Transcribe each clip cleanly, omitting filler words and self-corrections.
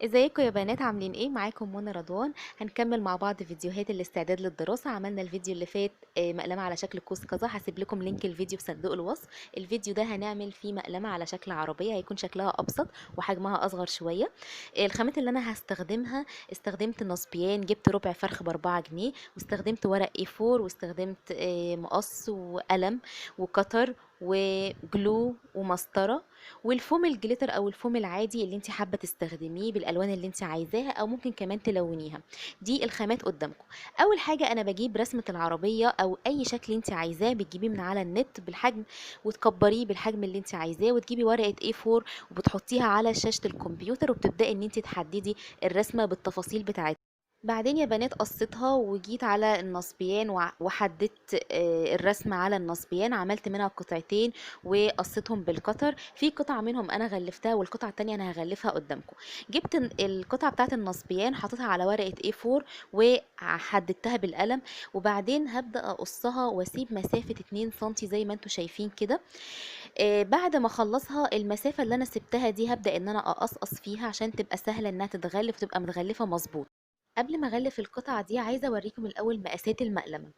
ازيكم يا بنات؟ عاملين ايه؟ معاكم منى رضوان. هنكمل مع بعض فيديوهات الاستعداد للدراسة. عملنا الفيديو اللي فات مقلمة على شكل قوس قزح. هسيب لكم لينك الفيديو في صندوق الوصف. الفيديو ده هنعمل فيه مقلمة على شكل عربية، هيكون شكلها ابسط وحجمها اصغر شوية. الخامات اللي انا هستخدمها: استخدمت نصبيان، جبت ربع فرخ ب4 جنيه، واستخدمت ورق A4، واستخدمت مقص وقلم وكتر وجلو ومسطرة، والفوم الجليتر او الفوم العادي اللي انت حابه تستخدميه بالالوان اللي انت عايزاها، او ممكن كمان تلونيها. دي الخامات قدامكم. اول حاجه انا بجيب رسمه العربيه او اي شكل انت عايزاه، بتجيبيه من على النت بالحجم وتكبريه بالحجم اللي انت عايزاه، وتجيبي ورقه A4 وبتحطيها على شاشه الكمبيوتر، وبتبداي ان انت تحددي الرسمه بالتفاصيل بتاعتها. بعدين يا بنات قصيتها وجيت على النصبيان وحددت الرسم على النصبيان، عملت منها قطعتين وقصيتهم بالقطر. في قطعة منهم انا غلفتها والقطعة التانية انا هغلفها قدامكم. جبت القطعة بتاعت النصبيان، حطيتها على ورقة A4 وحددتها بالقلم، وبعدين هبدأ اقصها واسيب مسافة 2 سنتي زي ما انتم شايفين كده. بعد ما اخلصها المسافة اللي انا سبتها دي هبدأ ان انا اقصقص فيها عشان تبقى سهلة انها تتغلف وتبقى متغلفة مظبوط. قبل ما اغلف القطعه دي عايزه اوريكم الاول مقاسات المقلمه.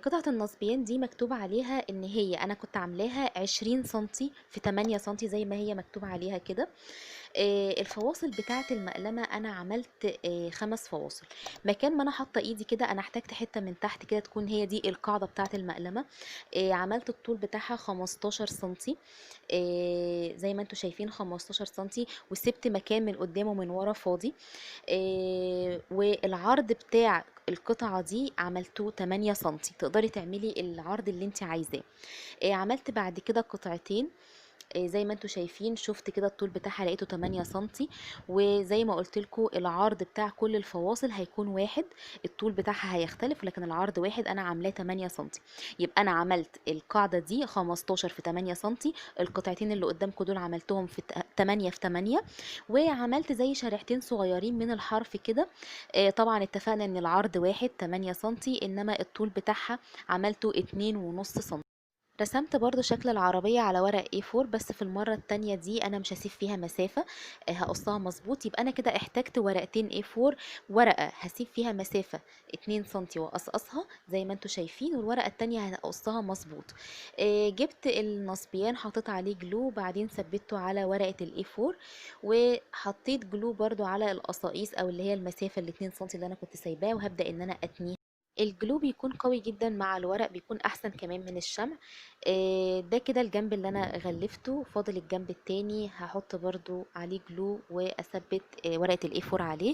قطعه النصبيان دي مكتوب عليها ان هي، انا كنت عاملاها 20 سنتي في 8 سنتي زي ما هي مكتوب عليها كده. الفواصل بتاعه المقلمه انا عملت 5 فواصل. مكان ما انا حاطه ايدي كده انا احتجت حته من تحت كده تكون هي دي القاعده بتاعه المقلمه. عملت الطول بتاعها 15 سنتي. زي ما انتم شايفين 15 سنتي، وسبت مكان من قدام ومن ورا فاضي. والعرض بتاع القطعة دي عملته 8 سنتي، تقدري تعملي العرض اللي انت عايزاه. عملت بعد كده قطعتين. زي ما انتم شايفين، شفت كده الطول بتاعها لقيته 8 سنتي، وزي ما قلت لكم العرض بتاع كل الفواصل هيكون واحد. الطول بتاعها هيختلف لكن العرض واحد، انا عاملاه 8 سنتي. يبقى انا عملت القاعده دي 15 في 8 سنتي، القطعتين اللي قدامكم دول عملتهم في 8 في 8، وعملت زي شريحتين صغيرين من الحرف كده. طبعا اتفقنا ان العرض واحد 8 سنتي، انما الطول بتاعها عملته 2.5 سنتي. رسمت برضو شكل العربية على ورق A4، بس في المرة التانية دي أنا مش هسيب فيها مسافة. هقصها مظبوط. يبقى أنا كده احتجت ورقتين A4، ورقة هسيب فيها مسافة 2 سنتي وأقصقصها زي ما انتوا شايفين، والورقة التانية هقصها مظبوط. جبت النصبيان حطيت عليه جلو، بعدين ثبته على ورقة ال A4، وحطيت جلو برضو على القصاقيس أو اللي هي المسافة ال 2 سنتي اللي أنا كنت سايباه، وهبدأ إن أنا أتنيه. الجلو بيكون قوي جدا مع الورق، بيكون احسن كمان من الشمع. ده كده الجنب اللي انا غلفته. فاضل الجنب التاني هحط برضو عليه جلو واثبت ورقة الاي 4 عليه.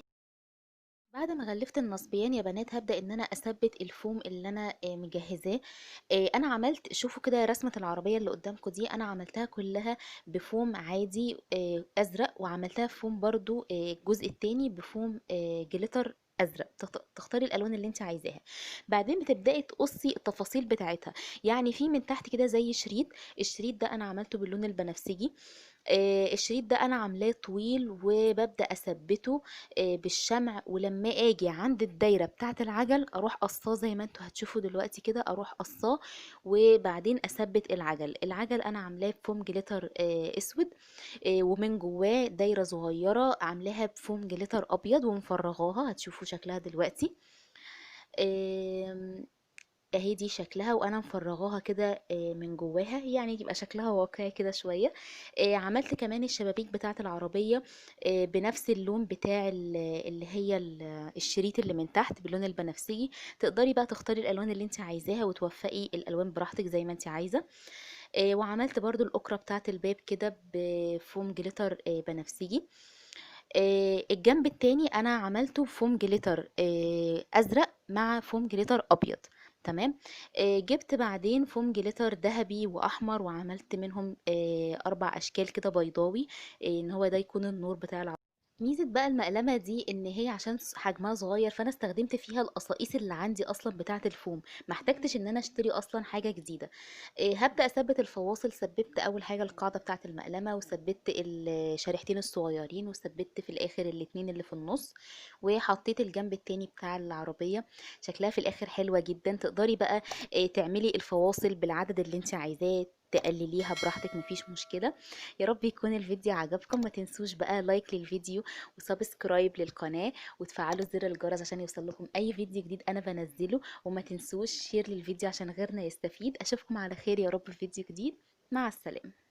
بعد ما غلفت النصبيان يا بنات هبدأ ان انا اثبت الفوم اللي انا مجهزاه. انا عملت، شوفوا كده رسمة العربية اللي قدامكم دي انا عملتها كلها بفوم عادي ازرق، وعملتها بفوم برضو الجزء التاني بفوم جليتر ازرق. تختاري الالوان اللي انت عايزاها. بعدين بتبداي تقصي التفاصيل بتاعتها. يعني في من تحت كده زي شريط، الشريط ده انا عملته باللون البنفسجي. الشريط ده انا عاملاه طويل وببدأ اثبته بالشمع، ولما اجي عند الدايرة بتاعة العجل اروح قصاه زي ما انتوا هتشوفوا دلوقتي كده، اروح قصاه وبعدين اثبت العجل انا عاملاه بفوم جليتر اسود. ومن جواه دايرة صغيرة عاملاها بفوم جليتر ابيض ومفرغاها، هتشوفوا شكلها دلوقتي. آم، اهي دي شكلها وانا مفرغاها كده من جواها، يعني يبقى شكلها واقعي كده شوية. عملت كمان الشبابيك بتاعة العربية بنفس اللون بتاع اللي هي الشريط اللي من تحت باللون البنفسجي. تقدري بقى تختاري الالوان اللي انت عايزاها وتوفقي الالوان براحتك زي ما انت عايزة. وعملت برضو الاكرة بتاعة الباب كده بفوم جليتر بنفسجي. الجنب التاني انا عملته فوم جليتر ازرق مع فوم جليتر ابيض. تمام. جبت بعدين فوم جليتر ذهبي واحمر وعملت منهم 4 اشكال كده بيضاوي، ان هو ده يكون النور بتاع العروسه. ميزة بقى المقلمة دي ان هي عشان حجمها صغير، فانا استخدمت فيها القصاقيس اللي عندي اصلا بتاعة الفوم، ما احتجتش ان انا اشتري اصلا حاجة جديدة. هبدأ اثبت الفواصل. ثبت اول حاجة القاعدة بتاعة المقلمة، وثبت الشريحتين الصغيرين، وثبت في الاخر الاتنين اللي في النص، وحطيت الجنب التاني بتاع العربية. شكلها في الاخر حلوة جدا. تقدري بقى تعملي الفواصل بالعدد اللي انت عايزاه، تقلليها براحتك، مفيش مشكلة. يا رب يكون الفيديو عجبكم. ما تنسوش بقى لايك للفيديو وسبسكرايب للقناة وتفعلوا زر الجرس عشان يوصل لكم اي فيديو جديد انا بنزله. وما تنسوش شير للفيديو عشان غيرنا يستفيد. اشوفكم على خير يا رب في فيديو جديد. مع السلامة.